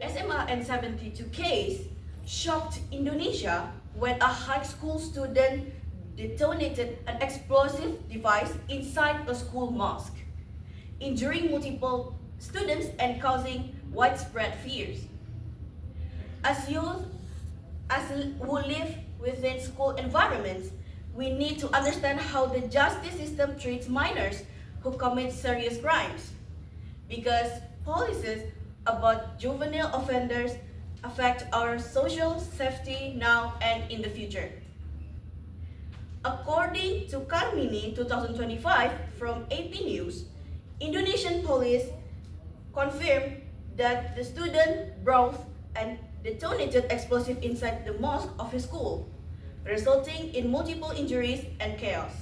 SMAN 72 case shocked Indonesia when a high school student detonated an explosive device inside a school mosque, injuring multiple students and causing widespread fears. As youth who live within school environments, we need to understand how the justice system treats minors who commit serious crimes, because policies about juvenile offenders affect our social safety now and in the future. According to Karmini 2025 from AP News, Indonesian police confirmed that the student brought and detonated explosive inside the mosque of his school, resulting in multiple injuries and chaos.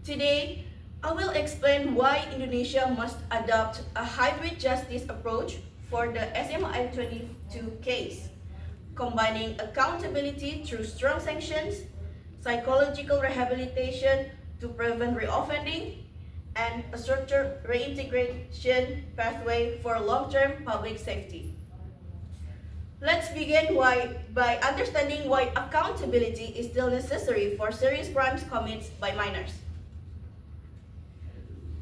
Today, I will explain why Indonesia must adopt a hybrid justice approach for the SMAN 22 case, combining accountability through strong sanctions, psychological rehabilitation to prevent reoffending, and a structured reintegration pathway for long-term public safety. Let's begin by understanding why accountability is still necessary for serious crimes committed by minors.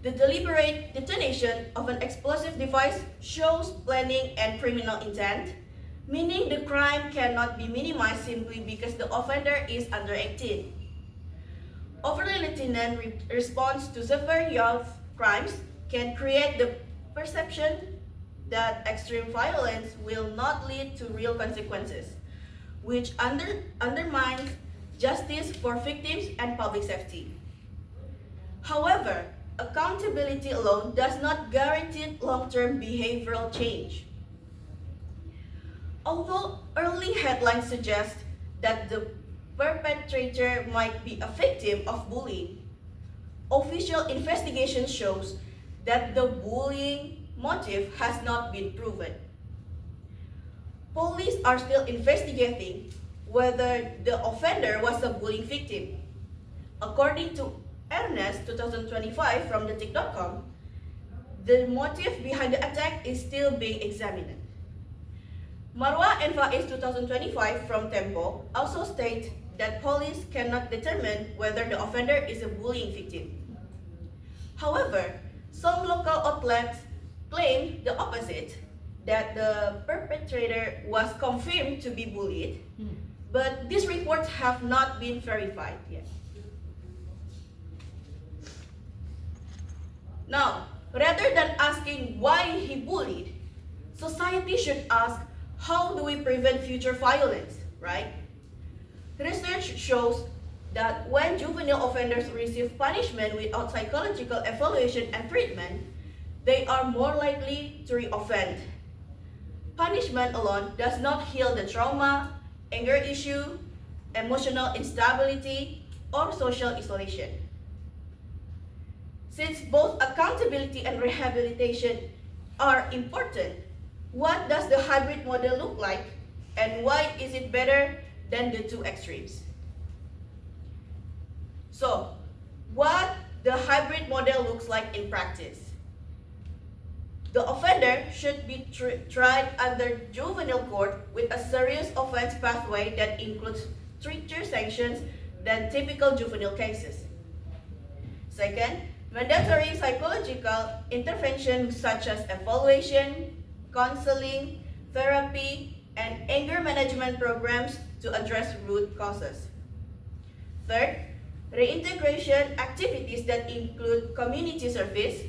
The deliberate detonation of an explosive device shows planning and criminal intent, meaning the crime cannot be minimized simply because the offender is under 18. Overly lenient response to severe youth crimes can create the perception that extreme violence will not lead to real consequences, which undermines justice for victims and public safety. However, accountability alone does not guarantee long-term behavioral change. Although early headlines suggest that the perpetrator might be a victim of bullying, official investigation shows that the bullying motive has not been proven. Police are still investigating whether the offender was a bullying victim. According to Ernest 2025 from rethink.com, the motive behind the attack is still being examined. Marwa and Faiz 2025 from Tempo also state that police cannot determine whether the offender is a bullying victim. However, some local outlets claim the opposite, that the perpetrator was confirmed to be bullied, but these reports have not been verified yet. Now, rather than asking why he bullied, society should ask, how do we prevent future violence, right? Research shows that when juvenile offenders receive punishment without psychological evaluation and treatment, they are more likely to reoffend. Punishment alone does not heal the trauma, anger issue, emotional instability, or social isolation. Since both accountability and rehabilitation are important, what does the hybrid model look like, and why is it better than the two extremes? So, what the hybrid model looks like in practice. The offender should be tried under juvenile court with a serious offense pathway that includes stricter sanctions than typical juvenile cases. Second, mandatory psychological intervention such as evaluation, counseling, therapy, and anger management programs to address root causes. Third, reintegration activities that include community service,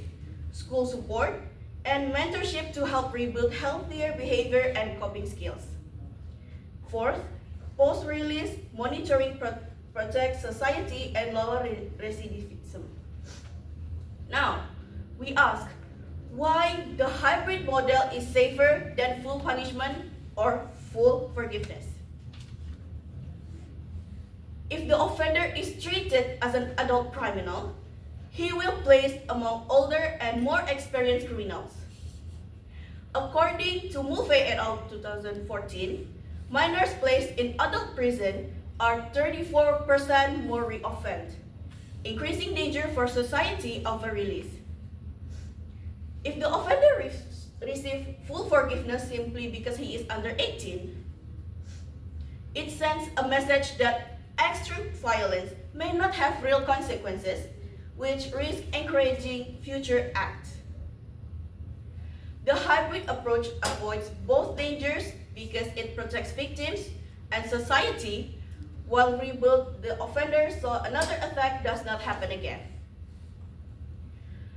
school support, and mentorship to help rebuild healthier behavior and coping skills. Fourth, post-release monitoring protects society and lower recidivism. Now, we ask, why the hybrid model is safer than full punishment or full forgiveness? If the offender is treated as an adult criminal, he will be placed among older and more experienced criminals. According to Mulvey et al. 2014, minors placed in adult prison are 34% more reoffend, increasing danger for society over release. If the offender receive full forgiveness simply because he is under 18. It sends a message that extreme violence may not have real consequences, which risk encouraging future acts. The hybrid approach avoids both dangers because it protects victims and society, while rebuild the offender so another attack does not happen again.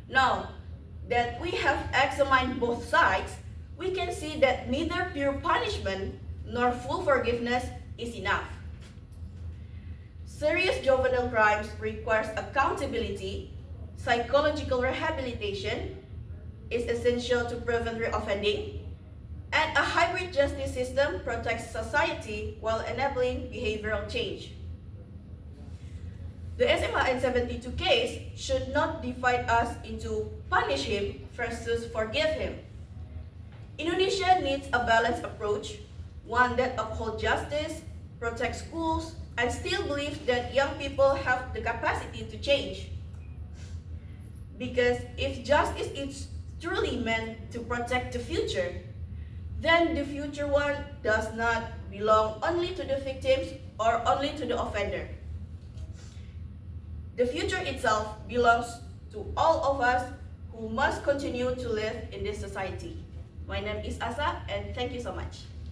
Now that we have examined both sides, we can see that neither pure punishment nor full forgiveness is enough. Serious juvenile crimes requires accountability, psychological rehabilitation is essential to prevent reoffending, and a hybrid justice system protects society while enabling behavioral change. The SMAN 72 case should not divide us into punish him versus forgive him. Indonesia needs a balanced approach, one that upholds justice, protects schools, and still believes that young people have the capacity to change. Because if justice is truly meant to protect the future, then the future one does not belong only to the victims or only to the offender. The future itself belongs to all of us who must continue to live in this society. My name is Asa, and thank you so much.